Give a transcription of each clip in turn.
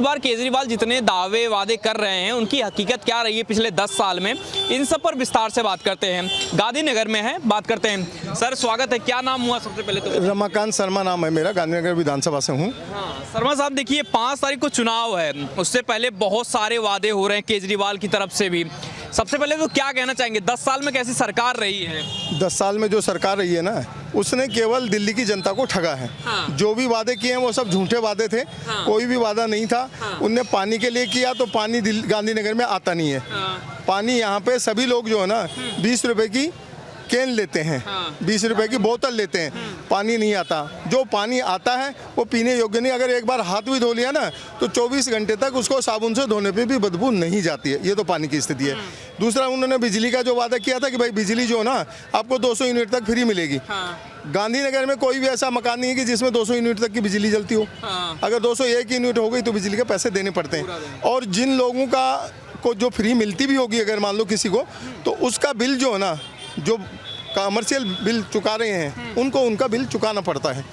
इस बार केजरीवाल जितने दावे वादे कर रहे हैं उनकी हकीकत क्या रही है पिछले 10 साल में, इन सब पर विस्तार से बात करते हैं। गांधीनगर में है, बात करते हैं। सर स्वागत है, क्या नाम हुआ सबसे पहले तो? रमाकांत शर्मा नाम है मेरा, गांधीनगर विधानसभा से हूँ। हाँ शर्मा साहब, देखिए 5 तारीख को चुनाव है, उससे पहले बहुत सारे वादे हो रहे हैं केजरीवाल की तरफ से भी। सबसे पहले तो क्या कहना चाहेंगे, 10 साल में कैसी सरकार रही है? 10 साल में जो सरकार रही है ना, उसने केवल दिल्ली की जनता को ठगा है। हाँ। जो भी वादे किए हैं वो सब झूठे वादे थे। हाँ। कोई भी वादा नहीं था। हाँ। उनने पानी के लिए किया तो पानी गांधीनगर में आता नहीं है। हाँ। पानी यहाँ पे सभी लोग जो है ना 20 रुपए की कैन लेते हैं। हाँ। 20 रुपए की बोतल लेते हैं, पानी नहीं आता। जो पानी आता है वो पीने योग्य नहीं। अगर एक बार हाथ भी धो लिया ना तो 24 घंटे तक उसको साबुन से धोने पे भी बदबू नहीं जाती है। ये तो पानी की स्थिति है। दूसरा, उन्होंने बिजली का जो वादा किया था कि भाई बिजली जो ना आपको 200 यूनिट तक फ्री मिलेगी। हाँ। गांधीनगर में कोई भी ऐसा मकान नहीं है कि जिसमें 200 यूनिट तक की बिजली जलती हो। हाँ। अगर 201 यूनिट हो गई तो बिजली के पैसे देने पड़ते हैं। और जिन लोगों को जो फ्री मिलती भी होगी अगर मान लो किसी को, तो उसका बिल जो है ना, जो कमर्शियल बिल चुका रहे हैं उनको उनका बिल चुकाना पड़ता है।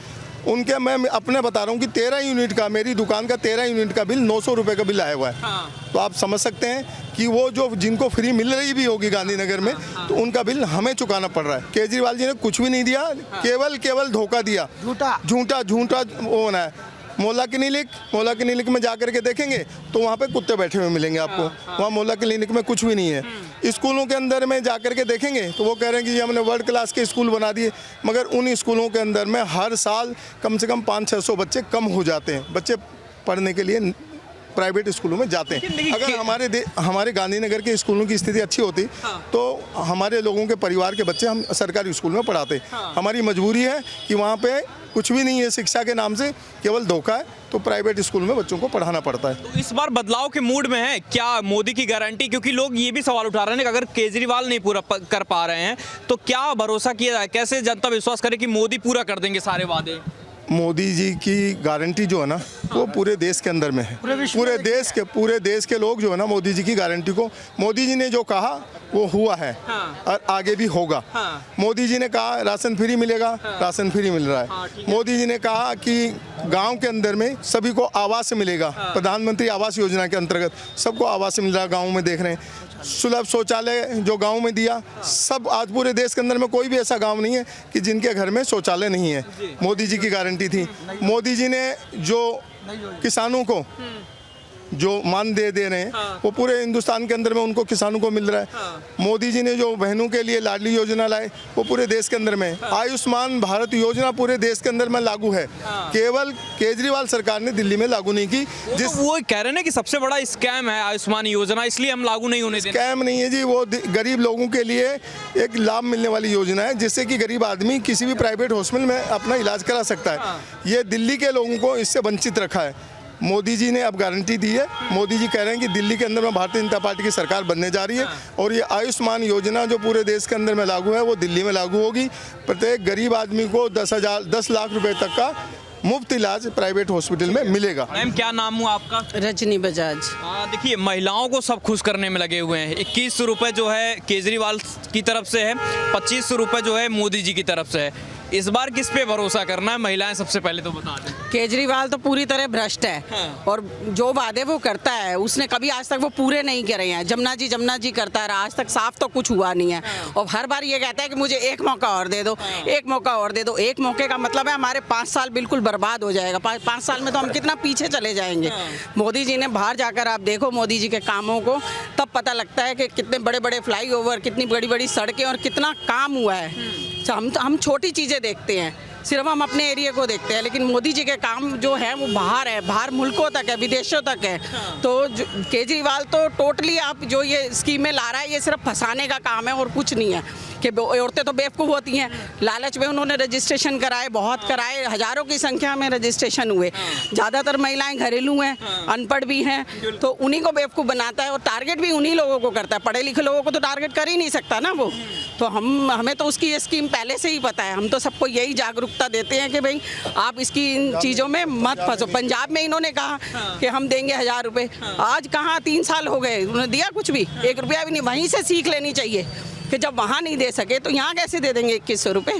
उनके मैं अपने बता रहा हूँ कि 13 यूनिट का, मेरी दुकान का 13 यूनिट का बिल 900 रुपये का बिल आया हुआ है। हाँ। तो आप समझ सकते हैं कि वो जो जिनको फ्री मिल रही भी होगी गांधीनगर में, तो उनका बिल हमें चुकाना पड़ रहा है। केजरीवाल जी ने कुछ भी नहीं दिया। केवल धोखा दिया, झूठा वो होना है। मोहल्ला क्लिनिक में जाकर के देखेंगे तो वहाँ पे कुत्ते बैठे हुए मिलेंगे आपको। वहाँ मोहल्ला क्लिनिक में कुछ भी नहीं है। स्कूलों के अंदर में जाकर के देखेंगे तो वो कह रहे हैं कि हमने वर्ल्ड क्लास के स्कूल बना दिए, मगर उन स्कूलों के अंदर में हर साल कम से कम 500-600 बच्चे कम हो जाते हैं। बच्चे पढ़ने के लिए प्राइवेट स्कूलों में जाते हैं। अगर हमारे गांधीनगर के स्कूलों की स्थिति अच्छी होती तो हमारे लोगों के परिवार के बच्चे हम सरकारी स्कूल में पढ़ाते। हमारी मजबूरी है कि वहाँ पे कुछ भी नहीं है, शिक्षा के नाम से केवल धोखा है, तो प्राइवेट स्कूल में बच्चों को पढ़ाना पड़ता है। तो इस बार बदलाव के मूड में है क्या मोदी की गारंटी? क्योंकि लोग ये भी सवाल उठा रहे हैं कि अगर केजरीवाल नहीं पूरा कर पा रहे हैं तो क्या भरोसा किया जाए, कैसे जनता विश्वास करे कि मोदी पूरा कर देंगे सारे वादे? मोदी जी की गारंटी जो है ना वो पूरे देश के अंदर में है। पूरे देश के लोग जो है ना मोदी जी की गारंटी को, मोदी जी ने जो कहा वो हुआ है। हाँ। और आगे भी होगा। हाँ। मोदी जी ने कहा राशन फ्री मिलेगा। हाँ। राशन फ्री मिल रहा है। हाँ, मोदी जी ने कहा कि गांव के अंदर में सभी को आवास मिलेगा। हाँ। प्रधानमंत्री आवास योजना के अंतर्गत सबको आवास मिल रहा है। गाँव में देख रहे हैं सुलभ शौचालय जो गांव में दिया। सब आज पूरे देश के अंदर में कोई भी ऐसा गांव नहीं है कि जिनके घर में शौचालय नहीं है। मोदी जी की गारंटी थी। मोदी जी ने जो किसानों को जो मान दे रहे हैं वो पूरे हिंदुस्तान के अंदर में उनको किसानों को मिल रहा है। मोदी जी ने जो बहनों के लिए लाडली योजना लाए वो पूरे देश के अंदर में। आयुष्मान भारत योजना पूरे देश के अंदर में लागू है। केवल केजरीवाल सरकार ने दिल्ली में लागू नहीं की। वो कह रहे हैं कि सबसे बड़ा स्कैम है आयुष्मान योजना, इसलिए हम लागू नहीं होने देंगे। स्कैम नहीं है जी, वो गरीब लोगों के लिए एक लाभ मिलने वाली योजना है जिससे कि गरीब आदमी किसी भी प्राइवेट हॉस्पिटल में अपना इलाज करा सकता है। ये दिल्ली के लोगों को इससे वंचित रखा है। मोदी जी ने अब गारंटी दी है। मोदी जी कह रहे हैं कि दिल्ली के अंदर में भारतीय जनता पार्टी की सरकार बनने जा रही है। और ये आयुष्मान योजना जो पूरे देश के अंदर में लागू है वो दिल्ली में लागू होगी। प्रत्येक गरीब आदमी को 10 लाख रुपए तक का मुफ्त इलाज प्राइवेट हॉस्पिटल में मिलेगा। मैम क्या नाम हुआ आपका? रजनी बजाज। देखिए महिलाओं को सब खुश करने में लगे हुए हैं। 2100 रुपये जो है केजरीवाल की तरफ से है, 2500 रुपये जो है मोदी जी की तरफ से है। इस बार किस पे भरोसा करना है? महिलाएं सबसे पहले तो बता दें। केजरीवाल तो पूरी तरह भ्रष्ट है। हाँ। और जो वादे वो करता है उसने कभी आज तक वो पूरे नहीं करे हैं। जमुना जी करता रहा, आज तक साफ तो कुछ हुआ नहीं है। हाँ। और हर बार ये कहता है कि मुझे एक मौका और दे दो। हाँ। एक मौका और दे दो। एक मौके का मतलब है हमारे 5 साल बिल्कुल बर्बाद हो जाएगा। 5 साल में तो हम कितना पीछे चले जाएंगे। हाँ। मोदी जी ने बाहर जाकर आप देखो मोदी जी के कामों को, तब पता लगता है कि कितने बड़े बड़े फ्लाईओवर, कितनी बड़ी बड़ी सड़कें और कितना काम हुआ है। हम छोटी चीज़ें देखते हैं, सिर्फ हम अपने एरिया को देखते हैं, लेकिन मोदी जी के काम जो है वो बाहर है, बाहर मुल्कों तक है, विदेशों तक है। तो केजरीवाल तो टोटली आप जो ये स्कीमें ला रहा है ये सिर्फ फंसाने का काम है और कुछ नहीं है। कि औरतें तो बेवकूफ़ होती हैं, लालच में उन्होंने रजिस्ट्रेशन कराए, बहुत कराए, हज़ारों की संख्या में रजिस्ट्रेशन हुए। ज़्यादातर महिलाएं घरेलू हैं, अनपढ़ भी हैं, तो उन्हीं को बेवकूफ़ बनाता है और टारगेट भी उन्हीं लोगों को करता है। पढ़े लिखे लोगों को तो टारगेट कर ही नहीं सकता ना वो। तो हमें तो उसकी ये स्कीम पहले से ही पता है। हम तो सबको यही जागरूकता देते हैं कि भाई आप इसकी इन चीज़ों में मत फंसो। पंजाब में इन्होंने कहा कि हम देंगे 1000 रुपये, आज कहाँ 3 साल हो गए, उन्होंने दिया कुछ भी, 1 रुपया भी नहीं। वहीं से सीख लेनी चाहिए कि जब वहाँ नहीं दे सके तो यहाँ कैसे दे देंगे 2100 रुपये।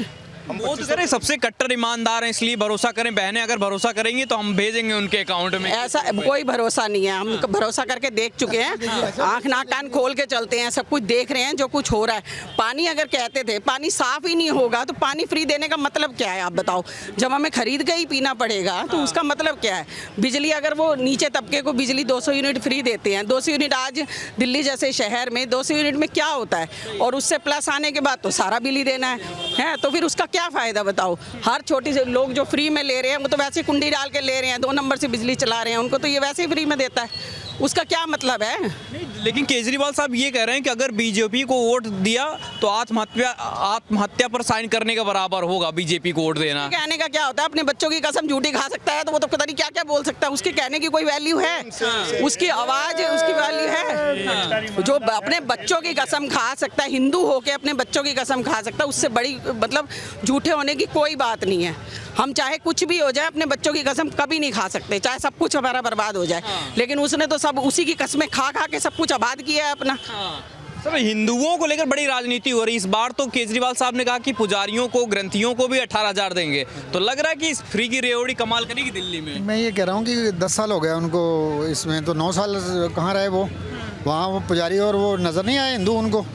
वो तो करें सबसे कट्टर ईमानदार हैं इसलिए भरोसा करें। बहनें अगर भरोसा करेंगे तो हम भेजेंगे उनके अकाउंट में। ऐसा कोई भरोसा नहीं है, हम भरोसा करके देख चुके हैं, आंख नाक कान खोल के चलते हैं, सब कुछ देख रहे हैं जो कुछ हो रहा है। पानी अगर कहते थे पानी साफ ही नहीं होगा तो पानी फ्री देने का मतलब क्या है आप बताओ? जब हमें खरीद के ही पीना पड़ेगा तो उसका मतलब क्या है? बिजली अगर वो नीचे तबके को बिजली 200 यूनिट फ्री देते हैं, 200 यूनिट आज दिल्ली जैसे शहर में 200 यूनिट में क्या होता है, और उससे प्लस आने के बाद तो सारा बिल ही देना है तो फिर उसका क्या फ़ायदा बताओ? हर छोटी से लोग जो फ्री में ले रहे हैं वो तो वैसे कुंडी डाल के ले रहे हैं, 2 नंबर से बिजली चला रहे हैं, उनको तो ये वैसे ही फ्री में देता है, उसका क्या मतलब है? लेकिन केजरीवाल साहब ये कह रहे हैं कि अगर बीजेपी को वोट दिया तो आत्महत्या पर साइन करने के बराबर होगा बीजेपी को वोट देना। कहने का क्या होता है? अपने बच्चों की कसम झूठी खा सकता है तो वो तो पता नहीं क्या क्या बोल सकता है, उसके कहने की कोई वैल्यू है? उसकी आवाज है, उसकी वैल्यू है? जो अपने बच्चों की कसम खा सकता है, हिंदू होके अपने बच्चों की कसम खा सकता है, उससे बड़ी मतलब झूठे होने की कोई बात नहीं है। हम चाहे कुछ भी हो जाए अपने बच्चों की कसम कभी नहीं खा सकते, चाहे सब कुछ हमारा बर्बाद हो जाए, लेकिन उसने तो सब उसी की कसमें खा खा के सब कुछ आबाद किया है अपना। सर हिंदुओं को लेकर बड़ी राजनीति हो रही है इस बार। तो केजरीवाल साहब ने कहा कि पुजारियों को, ग्रंथियों को भी 18,000 देंगे, तो लग रहा है कि इस फ्री की रेवड़ी कमाल करेगी दिल्ली में। मैं ये कह रहा हूँ कि 10 साल हो गया उनको इसमें, तो 9 साल कहाँ रहे वो? वहाँ वो पुजारी और वो नज़र नहीं आए हिंदू उनको।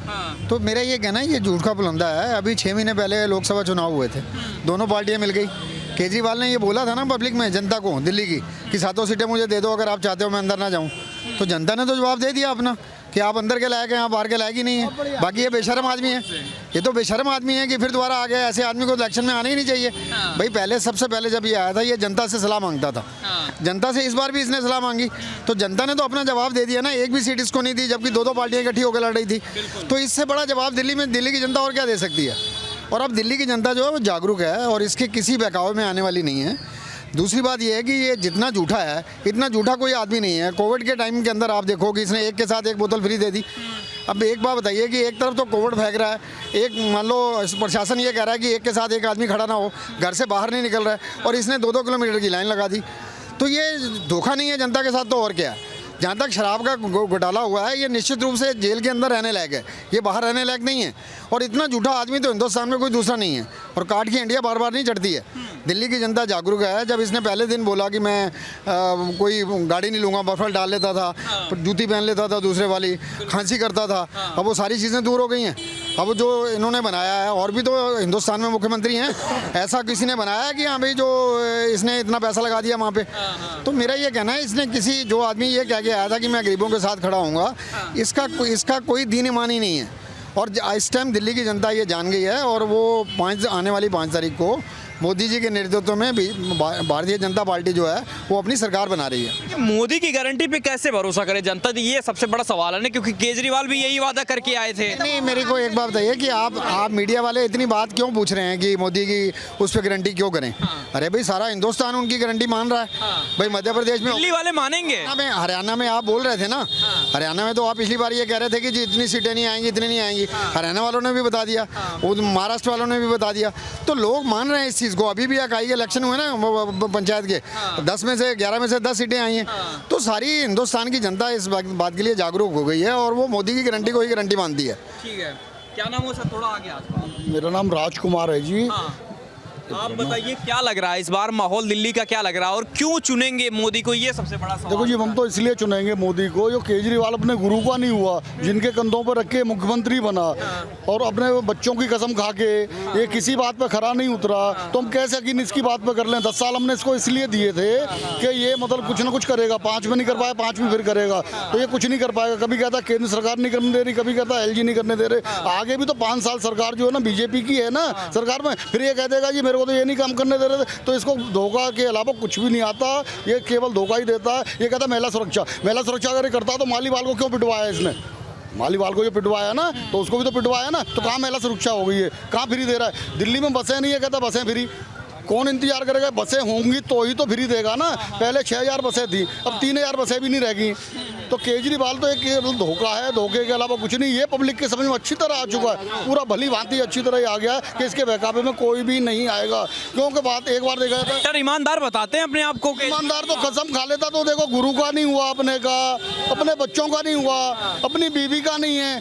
तो मेरा ये कहना है ये झूठ का पुलंदा है। अभी 6 महीने पहले लोकसभा चुनाव हुए थे, दोनों पार्टियाँ मिल गई। केजरीवाल ने ये बोला था ना पब्लिक में, जनता को दिल्ली की, कि 7 सीटें मुझे दे दो अगर आप चाहते हो मैं अंदर ना जाऊँ। तो जनता ने तो जवाब दे दिया अपना कि आप अंदर के लायक हैं, आप बाहर के लायक ही नहीं है। बाकी ये बेशर्म आदमी है, ये तो बेशर्म आदमी है कि फिर दोबारा आ गया। ऐसे आदमी को इलेक्शन में आना ही नहीं चाहिए भाई। पहले सबसे पहले जब ये आया था ये जनता से सलाह मांगता था, जनता से इस बार भी इसने सलाह मांगी, तो जनता ने तो अपना जवाब दे दिया ना। एक भी सीट इसको नहीं दी, जबकि 2 पार्टियाँ इकट्ठी होकर लड़ रही थी। तो इससे बड़ा जवाब दिल्ली की जनता और क्या दे सकती है? और अब दिल्ली की जनता जो है वो जागरूक है और इसके किसी बहकावे में आने वाली नहीं है। दूसरी बात ये है कि ये जितना झूठा है, इतना झूठा कोई आदमी नहीं है। कोविड के टाइम के अंदर आप देखो कि इसने एक के साथ एक बोतल फ्री दे दी। अब एक बात बताइए कि एक तरफ तो कोविड फेंक रहा है, एक मान लो प्रशासन ये कह रहा है कि एक के साथ एक आदमी खड़ा ना हो, घर से बाहर नहीं निकल रहा है, और इसने 2-2 किलोमीटर की लाइन लगा दी। तो ये धोखा नहीं है जनता के साथ तो और क्या है? जहाँ तक शराब का घोटाला हुआ है ये निश्चित रूप से जेल के अंदर रहने लायक है, ये बाहर रहने लायक नहीं है। और इतना झूठा आदमी तो हिंदुस्तान में कोई दूसरा नहीं है। और काट की इंडिया बार बार नहीं चढ़ती है। दिल्ली की जनता जागरूक है। जब इसने पहले दिन बोला कि मैं कोई गाड़ी नहीं लूँगा, बफल डाल लेता था, जूती पहन लेता था दूसरे वाली, खांसी करता था, अब वो सारी चीज़ें दूर हो गई हैं। अब जो इन्होंने बनाया है, और भी तो हिंदुस्तान में मुख्यमंत्री हैं, ऐसा किसी ने बनाया है कि हाँ भाई जो इसने इतना पैसा लगा दिया वहाँ पे? तो मेरा ये कहना है इसने किसी जो आदमी ये कह के आया था कि मैं गरीबों के साथ खड़ा हूँगा, इसका कोई दीन ईमान ही नहीं है। और इस टाइम दिल्ली की जनता ये जान गई है, और वो आने वाली 5 तारीख को मोदी जी के नेतृत्व में भारतीय जनता पार्टी जो है वो अपनी सरकार बना रही है। मोदी की गारंटी पे कैसे भरोसा करे जनता? ये सबसे बड़ा सवाल है ना, क्योंकि केजरीवाल भी यही वादा करके आए थे। नहीं, मेरे को एक बात बताइए कि आप मीडिया वाले इतनी बात क्यों पूछ रहे हैं कि मोदी की उस पर गारंटी क्यों करें? अरे भाई सारा हिंदुस्तान उनकी गारंटी मान रहा है। भाई मध्य प्रदेश में, दिल्ली वाले मानेंगे। हरियाणा में आप बोल रहे थे ना, हरियाणा में तो आप पिछली बार ये कह रहे थे कि जी इतनी सीटें नहीं आएंगी, इतनी नहीं आएंगी। हरियाणा वालों ने भी बता दिया, महाराष्ट्र वालों ने भी बता दिया। तो लोग मान रहे हैं इस चीज़ को। अभी भी इकाई के इलेक्शन हुए ना पंचायत के, 10 में से 11 में से 10 सीटें आई हैं। तो सारी हिंदुस्तान की जनता इस बात के लिए जागरूक हो गई है, और वो मोदी की गारंटी को ही गारंटी मानती है। ठीक है, क्या नाम हो सर? थोड़ा आगे आसपास। मेरा नाम राजकुमार है जी। आप बताइए क्या लग रहा है इस बार माहौल दिल्ली का क्या लग रहा है, और क्यों चुनेंगे मोदी को? ये सबसे बड़ा सवाल। देखो जी, हम तो इसलिए चुनेंगे मोदी को, जो केजरीवाल अपने गुरु का नहीं हुआ, जिनके कंधों पर रख के मुख्यमंत्री बना, और अपने बच्चों की कसम खा के ये किसी बात पे खरा नहीं उतरा। तो हम कैसे यकीन इसकी बात पे कर लें? 10 साल हमने इसको इसलिए दिए थे कि ये मतलब कुछ ना कुछ करेगा। 5 में नहीं कर पाया, 5 में फिर करेगा, तो ये कुछ नहीं कर पाएगा। कभी कहता केंद्र सरकार नहीं करने दे रही, कभी कहता LG नहीं करने दे रहे। आगे भी तो 5 साल सरकार जो है ना बीजेपी की है ना सरकार में, फिर ये कह देगा जी मेरे को तो ये नहीं काम करने दे रहे थे। तो इसको धोखा के अलावा कुछ भी नहीं आता, ये केवल धोखा ही देता है। ये कहता है महिला सुरक्षा अगर करता तो मालीवाल को क्यों पिटवाया इसने? मालीवाल को जो पिटवाया ना, तो उसको भी तो पिटवाया ना। तो कहाँ महिला सुरक्षा हो गई है? कहाँ फ्री दे रहा है? दिल्ली में बसें नहीं है, कहता बसें फ्री। कौन इंतजार करेगा? बसें होंगी तो ही तो फ्री देगा ना। पहले 6000 बसें थी, अब 3000 बसें भी नहीं रहेगी। तो केजरीवाल तो एक धोखा है, धोखे के अलावा कुछ नहीं। ये पब्लिक के समझ में अच्छी तरह आ चुका है, पूरा भली भांति अच्छी तरह ही आ गया कि इसके बहकावे में कोई भी नहीं आएगा। क्योंकि बात एक बार देखा जाता है, ईमानदार बताते हैं अपने आप को। ईमानदार तो कसम खा लेता, तो देखो गुरु का नहीं हुआ, अपने का, अपने बच्चों का नहीं हुआ, अपनी बीवी का नहीं है,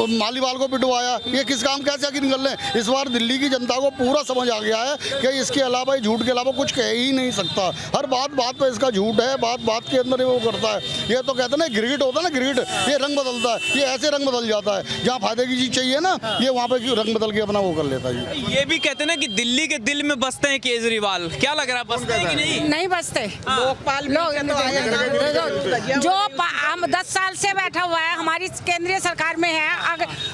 मालीवाल को पिटवाया, ये किस काम कैसे आगे निकल रहे हैं। इस बार दिल्ली की जनता को पूरा समझ आ गया है कि इसके अलावा, झूठ के अलावा कुछ कह ही नहीं सकता। हर बात बात पे इसका झूठ है, बात बात के अंदर वो करता है। ये तो कहते हैं ना गिरगिट होता है ना, गिरगिट, ये रंग बदलता है, ये ऐसे रंग बदल जाता है। जहाँ फायदे की चीज़ चाहिए ना, ये वहाँ पे रंग बदल के अपना वो कर लेता है। ये भी कहते हैं ना कि दिल्ली के दिल में बसते हैं केजरीवाल, क्या लग रहा है, बसते हैं कि नहीं? नहीं बसते। लोकपाल जो हम 10 साल से बैठा हुआ है, हमारी केंद्रीय सरकार में है,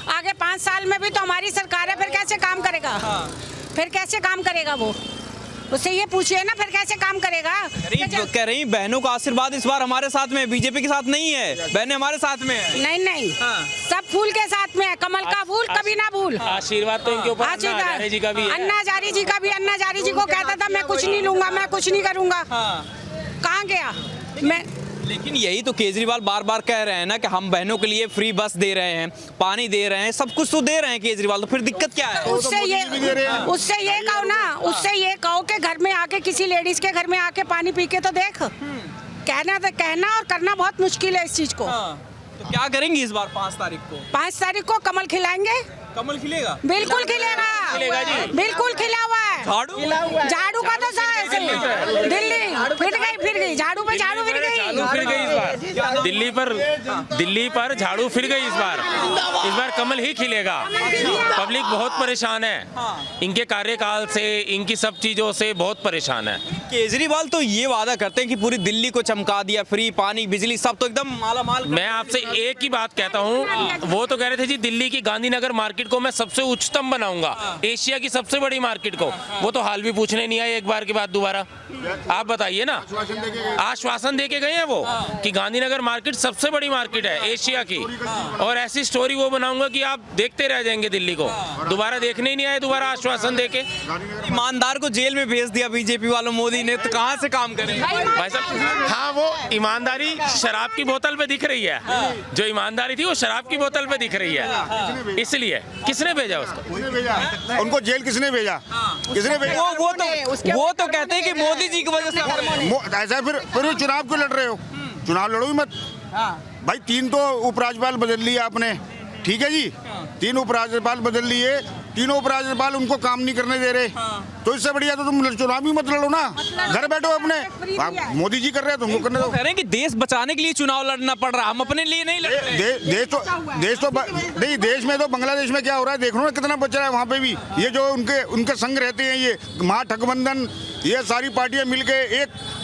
आगे 5 साल में भी तो हमारी सरकार है, फिर कैसे काम करेगा? फिर कैसे काम करेगा वो? उससे ये पूछिए ना, फिर कैसे काम करेगा? कह रही बहनों का आशीर्वाद इस बार हमारे साथ में है, बीजेपी के साथ नहीं है, बहनें हमारे साथ में है। नहीं, सब फूल के साथ में है, कमल का फूल कभी ना भूल। आशीर्वाद तो इनके ऊपर अन्ना हजारे जी का भी है। अन्ना हजारे जी का भी, अन्ना हजारे जी को कहता था मैं कुछ नहीं लूंगा, मैं कुछ नहीं करूंगा। कहाँ गया? मैं लेकिन यही तो केजरीवाल बार बार कह रहे हैं ना कि हम बहनों के लिए फ्री बस दे रहे हैं, पानी दे रहे हैं, सब कुछ तो दे रहे हैं केजरीवाल, तो फिर दिक्कत क्या है? उससे ये कहो ना, उससे ये कहो कि घर में आके किसी लेडीज के घर में आके पानी पी के तो देख। कहना और करना बहुत मुश्किल है इस चीज को। तो क्या करेंगी इस बार 5 तारीख को? 5 तारीख को कमल खिलाएंगे। कमल खिलेगा? बिल्कुल खिलेगा जी, बिल्कुल खिला हुआ है। झाड़ू का तो ऐसे ही दिल्ली फिर गई, झाड़ू पे झाड़ू फिर गई इस बार दिल्ली पर झाड़ू फिर गई। इस बार कमल ही खिलेगा। पब्लिक बहुत परेशान है, इनके कार्यकाल से, इनकी सब चीजों से बहुत परेशान है। केजरीवाल तो ये वादा करते हैं कि पूरी दिल्ली को चमका दिया, फ्री पानी बिजली सब तो एकदम माला माल। मैं आपसे एक ही बात कहता हूँ, वो तो कह रहे थे जी दिल्ली की गांधीनगर मार्केट को मैं सबसे उच्चतम बनाऊंगा, एशिया की सबसे बड़ी मार्केट को। वो तो हाल भी पूछने नहीं आए एक बार के बाद दोबारा। आप बताइए ना, आश्वासन देके गए हैं वो कि गांधीनगर मार्केट सबसे बड़ी मार्केट है एशिया की, और ऐसी स्टोरी वो बनाऊंगा कि आप देखते रह जाएंगे दिल्ली को। दोबारा देखने ही नहीं आए, दोबारा आश्वासन देके। ईमानदार को जेल में भेज दिया बीजेपी वालों मोदी ने, तो कहाँ से काम करेंगे भाई साहब? हाँ, वो ईमानदारी शराब की बोतल पे दिख रही है, जो ईमानदारी थी वो शराब की बोतल पे दिख रही है। इसलिए किसने भेजा उसको? उनको जेल किसने भेजा? किसने भेजा? वो तो कहते हैं कि मोदी जी की वजह से। ऐसा फिर चुनाव क्यों लड़ रहे हो? चुनाव लड़ो ही मत भाई। 3 तो उपराज्यपाल बदल लिए आपने, ठीक है जी, 3 उपराज्यपाल बदल लिए, तीनों उपराज्यपाल उनको काम नहीं करने दे रहे। तो इससे बढ़िया तो तुम चुनाव ही मत लड़ो ना, घर बैठो अपने। मोदी जी कर रहे हैं तुमको करने दो। कह रहे हैं कि देश बचाने के लिए चुनाव लड़ना पड़ रहा, हम अपने लिए नहीं लड़ रहे। देश में तो बांग्लादेश में क्या हो रहा है देख लो ना, कितना बच रहा है वहाँ पे भी। ये जो उनके संग रहते हैं, ये महागठबंधन, ये सारी पार्टियां मिलके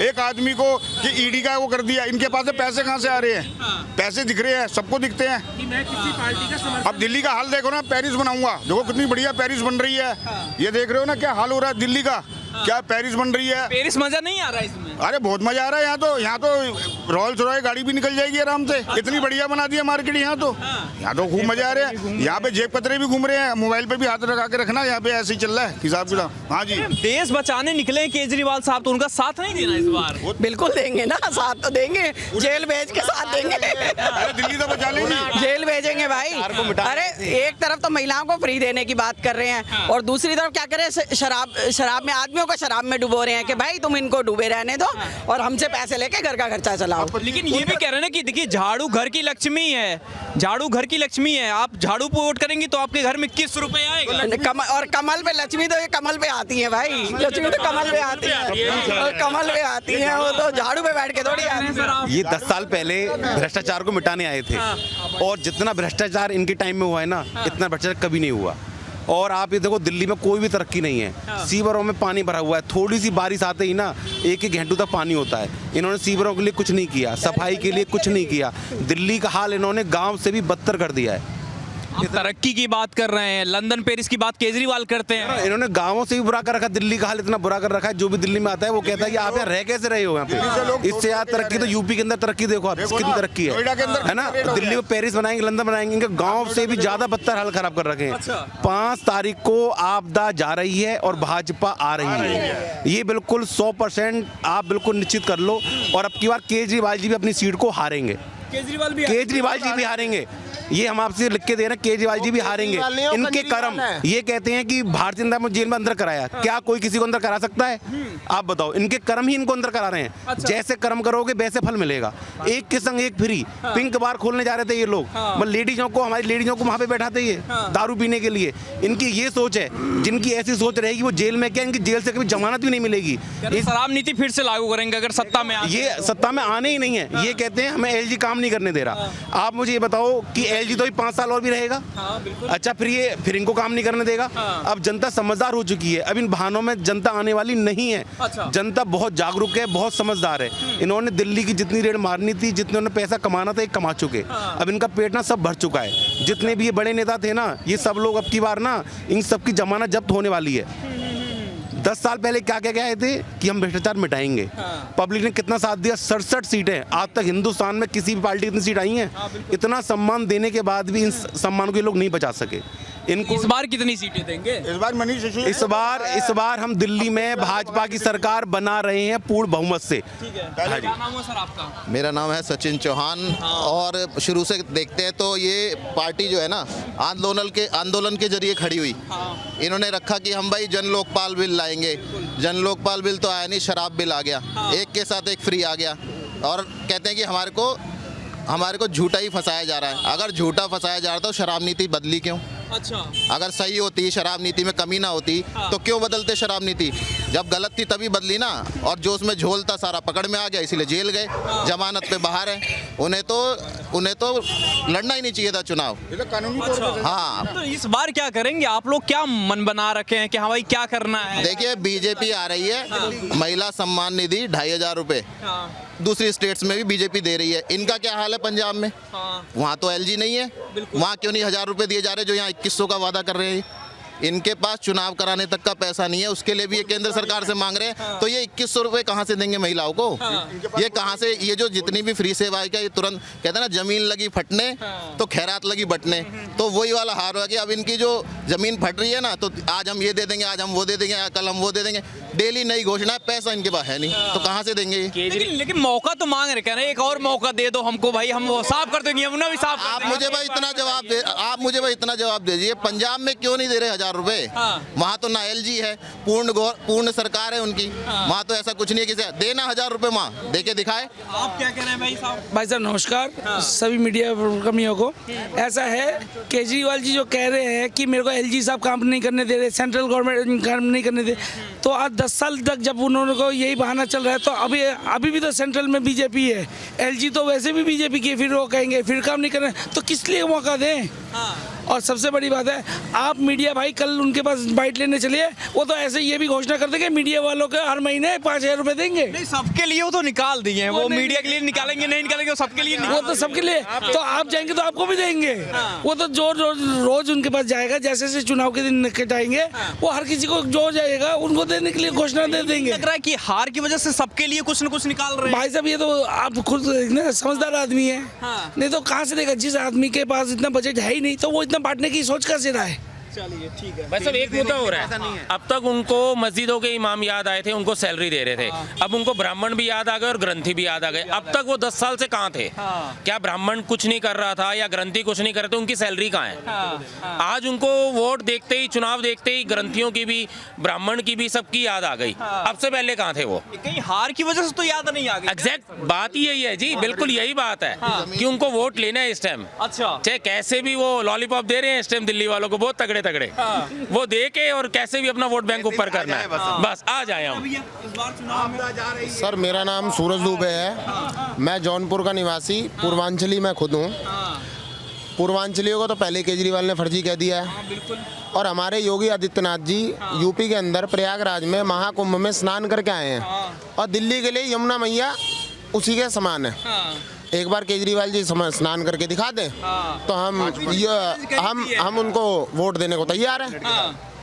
एक आदमी को कि ईडी का वो कर दिया। इनके पास से पैसे कहाँ से आ रहे हैं? पैसे दिख रहे हैं, सबको दिखते हैं। अब दिल्ली का हाल देखो ना, पेरिस बनाऊंगा, देखो कितनी बढ़िया पेरिस बन रही है। ये देख रहे हो ना क्या हाल हो रहा है दिल्ली का, क्या पेरिस बन रही है। पेरिस मजा नहीं आ रहा है इसमें? अरे बहुत मजा आ रहा है यहाँ तो रॉयल्स रॉय गाड़ी भी निकल जाएगी आराम से, इतनी बढ़िया बना दिया मार्केट। यहाँ तो खूब मजा आ रहा है। यहाँ पे जेब कतरे भी घूम रहे हैं, मोबाइल पे भी हाथ लगा के रखना, यहाँ पे ऐसे ही चल रहा है हिसाब किताब। हाँ जी, देश बचाने निकले केजरीवाल साहब, तो उनका साथ नहीं देना इस बार? बिल्कुल देंगे ना, साथ तो देंगे, जेल भेज के साथ देंगे। अरे दिल्ली तो बचा लेंगे, जेल भेजेंगे भाई। अरे एक तरफ तो महिलाओं को फ्री देने की बात कर रहे हैं, और दूसरी तरफ क्या करें, शराब में आदमियों को शराब में डुबो रहे हैं कि भाई तुम इनको डूबे रहने दो और हमसे पैसे लेके घर का खर्चा चलाओ। लेकिन ये भी कह रहे हैं ना कि देखिए झाड़ू घर की लक्ष्मी है, झाड़ू घर की लक्ष्मी है, आप झाड़ू पे वोट करेंगे तो आपके घर में 21 रुपए आएगा। और कमल पे लक्ष्मी तो ये कमल पे आती है भाई, लक्ष्मी तो कमल पे आती है, और कमल पे आती है, वो तो झाड़ू पे बैठ के थोड़ी आती है। ये 10 साल पहले भ्रष्टाचार को मिटाने आए थे, और जितना भ्रष्टाचार इनके टाइम में हुआ है ना, इतना भ्रष्टाचार कभी नहीं हुआ। और आप ये देखो दिल्ली में कोई भी तरक्की नहीं है, सीवरों में पानी भरा हुआ है, थोड़ी सी बारिश आते ही ना 1-1 घंटों तक पानी होता है। इन्होंने सीवरों के लिए कुछ नहीं किया, सफाई के लिए कुछ नहीं किया। दिल्ली का हाल इन्होंने गांव से भी बदतर कर दिया है। तरक्की की बात कर रहे हैं, लंदन पेरिस की बात केजरीवाल करते हैं। इन्होंने गांवों से भी बुरा कर रखा है, दिल्ली का हाल इतना बुरा कर रखा है। जो भी दिल्ली में आता है वो कहता है कि आप यहाँ रह कैसे रहे हो यहाँ पे। इससे ज्यादा तरक्की तो यूपी के अंदर तरक्की देखो आप, कितनी तरक्की है ना। दिल्ली में पेरिस बनाएंगे, लंदन बनाएंगे, इनके गाँव से भी ज्यादा बदतर हाल खराब कर रखे हैं। 5 तारीख को आपदा जा रही है और भाजपा आ रही है, ये बिल्कुल 100% आप बिल्कुल निश्चित कर लो। और अब की बार केजरीवाल जी भी अपनी सीट को हारेंगे, केजरीवाल जी भी हारेंगे। ये हम आपसे लिख के दे रहे हैं, केजरीवाल जी भी हारेंगे। इनके कर्म, ये कहते हैं कि भारतीय जनता पार्टी जेल में अंदर कराया, क्या कोई किसी को अंदर करा सकता है? आप बताओ, इनके कर्म ही इनको अंदर करा रहे हैं। जैसे कर्म करोगे वैसे फल मिलेगा। एक के संग एक फ्री, पिंक बार खोलने जा रहे थे ये लोग, लेडीजों को, हमारी लेडीजों को वहां पे बैठाते ये दारू पीने के लिए। इनकी ये सोच है, जिनकी ऐसी सोच रहेगी वो जेल में क्या, इनकी जेल से कभी जमानत भी नहीं मिलेगी। शराब नीति फिर से लागू करेंगे अगर सत्ता में ये सत्ता में आने ही नहीं है। ये कहते हैं हमें एलजी काम नहीं करने दे रहा। आप मुझे ये बताओ कि एलजी तो 5 साल और भी रहेगा। अच्छा, फिर इनको काम नहीं करने देगा। अब जनता समझदार हो चुकी है, अब इन बहानों में जनता आने वाली नहीं है। जनता बहुत जागरूक है, बहुत समझदार है। इन्होंने दिल्ली की जितनी रेड मारनी थी, जितने उन्होंने पैसा कमाना था, एक कमा चुके। अब इनका पेट ना सब भर चुका है। जितने भी ये बड़े नेता थे ना, ये सब लोग अब की बार ना इन सब की जमानत जब्त होने वाली है। 10 साल पहले क्या क्या गए थे कि हम भ्रष्टाचार मिटाएंगे। पब्लिक ने कितना साथ दिया, 67 सीटें। आज तक हिंदुस्तान में किसी भी पार्टी की इतनी सीट आई हैं? इतना सम्मान देने के बाद भी इन सम्मान को ये लोग नहीं बचा सके। इनको इस बार कितनी सीटें देंगे? इस बार मनीष सिसोदिया, इस बार हम दिल्ली में भाजपा की सरकार बना रहे हैं पूर्ण बहुमत से। क्या नाम है सर आपका? मेरा नाम है सचिन चौहान। और शुरू से देखते हैं तो ये पार्टी जो है ना, आंदोलन के जरिए खड़ी हुई। इन्होंने रखा कि हम भाई जन लोकपाल बिल लाएंगे। जन लोकपाल बिल तो आया नहीं, शराब बिल आ गया, एक के साथ एक फ्री आ गया। और कहते हैं कि हमारे को झूठा ही फंसाया जा रहा है। अगर झूठा फंसाया जा रहा तो शराब नीति बदली क्यों? अच्छा, अगर सही होती, शराब नीति में कमी ना होती तो क्यों बदलते शराब नीति? जब गलत थी तभी बदली ना। और जो उसमें झोल था सारा पकड़ में आ गया, इसीलिए जेल गए, जमानत पे बाहर है। उन्हें तो लड़ना ही नहीं चाहिए था चुनाव। हाँ, तो इस बार क्या करेंगे आप लोग? क्या मन बना रखे हैं कि हाँ भाई क्या करना है? देखिए, बीजेपी आ रही है, महिला सम्मान निधि 2500 रुपए दूसरी स्टेट्स में भी बीजेपी दे रही है। इनका क्या हाल है पंजाब में? वहाँ तो एलजी नहीं है, वहाँ क्यों नहीं 1000 रुपए दिए जा रहे जो यहाँ 2100 का वादा कर रहे हैं? इनके पास चुनाव कराने तक का पैसा नहीं है, उसके लिए भी ये केंद्र सरकार से मांग रहे हैं। तो ये 2100 रुपए कहाँ से देंगे महिलाओं को? ये कहाँ से? ये जो जितनी भी फ्री सेवा है क्या, ये तुरंत कहते हैं ना, जमीन लगी फटने तो खैरात लगी बटने। तो वही वाला हार हो गया। अब इनकी जो जमीन फट रही है ना, तो आज हम ये दे देंगे, आज हम वो दे देंगे, कल हम वो दे देंगे। डेली नई घोषणा है, पैसा इनके पास है नहीं, तो कहाँ से देंगे? लेकिन मौका तो मांग रहे, कह रहे एक और मौका दे दो हमको भाई, हम वो साफ कर देंगे, यमुना भी साफ। आप मुझे भाई इतना जवाब दीजिए, पंजाब में क्यों नहीं दे रहे 1000 रुपए? वहाँ तो ना एलजी है, पूर्ण सरकार है उनकी। वहाँ तो ऐसा कुछ नहीं है कि देना 1000 रुपए, वहाँ दे के दिखाए। आप क्या कह रहे हैं भाई साहब? भाई साहब नमस्कार। सभी मीडिया कर्मियों को, ऐसा है केजरीवाल जी जो कह रहे हैं कि मेरे को एलजी साहब काम नहीं करने दे रहे, सेंट्रल गवर्नमेंट काम नहीं करने दे, तो आज 10 साल तक जब उन्होंने को यही बहाना चल रहा है, तो अभी भी तो सेंट्रल में बीजेपी है, एलजी तो वैसे भी बीजेपी की, फिर वो कहेंगे फिर काम नहीं कर रहे, तो किस लिए मौका दें? और सबसे बड़ी बात है, आप मीडिया भाई कल उनके पास बाइट लेने चलिए, वो तो ऐसे ये भी घोषणा कर देंगे मीडिया वालों के हर महीने 5000 रुपए देंगे। नहीं, सबके लिए वो तो निकाल दिए हैं, वो मीडिया के लिए निकालेंगे, नहीं निकालेंगे, सबके लिए। वो तो सबके लिए, तो आप जाएंगे तो आपको भी देंगे। वो तो जो रोज उनके पास जाएगा, जैसे जैसे चुनाव के दिन कटाएंगे, वो हर किसी को जो जाएगा उनको देने के लिए घोषणा दे देंगे। लग रहा है कि हार की वजह से सबके लिए कुछ न कुछ निकाल रहे हैं। भाई साहब, ये तो आप खुद समझदार आदमी है, नहीं तो कहाँ से देगा? जिस आदमी के पास इतना बजट है ही नहीं, तो वो इतना बांटने की सोच का सिरा है। चलिए ठीक है। बस अब एक मुद्दा हो रहा है, अब तक उनको मस्जिदों के इमाम याद आए थे, उनको सैलरी दे रहे थे, अब उनको ब्राह्मण भी याद आ गए और ग्रंथी भी याद आ गए। अब तक वो 10 साल से कहाँ थे? क्या ब्राह्मण कुछ नहीं कर रहा था या ग्रंथी कुछ नहीं कर रहे थे? उनकी सैलरी कहाँ है? आज उनको वोट देखते ही, चुनाव देखते ही ग्रंथियों की भी, ब्राह्मण की भी, सबकी याद आ गई। अब से पहले कहाँ थे वो? कहीं हार की वजह से तो याद नहीं आ गई। एग्जैक्ट बात ही यही है जी, बिल्कुल यही बात है कि उनको वोट लेना है इस टाइम। अच्छा, चाहे कैसे भी वो लॉलीपॉप दे रहे हैं इस टाइम दिल्ली वालों को, बहुत तगड़े तगड़े, वो दे के और कैसे भी अपना वोट बैंक ऊपर करना है, बस आ जाए हम। सर, मेरा नाम सूरज दुबे है, मैं जौनपुर का निवासी, पूर्वांचली मैं खुद हूँ। पूर्वांचलियों को तो पहले केजरीवाल ने फर्जी कह दिया है। और हमारे योगी आदित्यनाथ जी यूपी के अंदर प्रयागराज में महाकुंभ में स्नान करके आए हैं, और दिल्ली के लिए यमुना मैया उसी के समान है। एक बार केजरीवाल जी स्नान करके दिखा दें तो हम उनको वोट देने को तैयार हैं।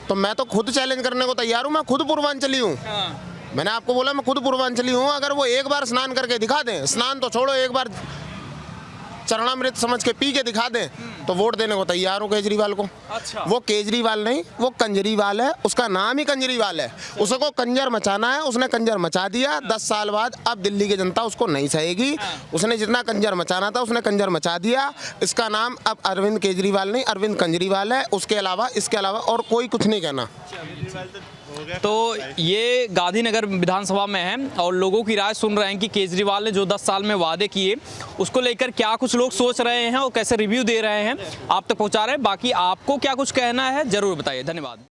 तो मैं तो खुद चैलेंज करने को तैयार हूँ, मैं खुद पूर्वांचली हूँ। मैंने आपको बोला मैं खुद पूर्वांचली हूँ। अगर वो एक बार स्नान करके दिखा दें, स्नान तो छोड़ो, एक बार चरणामृत समझ के पी के दिखा दें तो वोट देने को तैयार हो केजरीवाल को। अच्छा। वो केजरीवाल नहीं, वो कंजरीवाल है, उसका नाम ही कंजरीवाल है। उसको कंजर मचाना है, उसने कंजर मचा दिया। 10 साल बाद अब दिल्ली की जनता उसको नहीं सहेगी। उसने जितना कंजर मचाना था उसने कंजर मचा दिया। इसका नाम अब अरविंद केजरीवाल नहीं, अरविंद कंजरीवाल है। उसके अलावा, इसके अलावा और कोई कुछ नहीं कहना। तो ये गांधीनगर विधानसभा में है और लोगों की राय सुन रहे हैं कि केजरीवाल ने जो 10 साल में वादे किए उसको लेकर क्या कुछ लोग सोच रहे हैं और कैसे रिव्यू दे रहे हैं, आप तक पहुंचा रहे हैं। बाकी आपको क्या कुछ कहना है जरूर बताइए। धन्यवाद।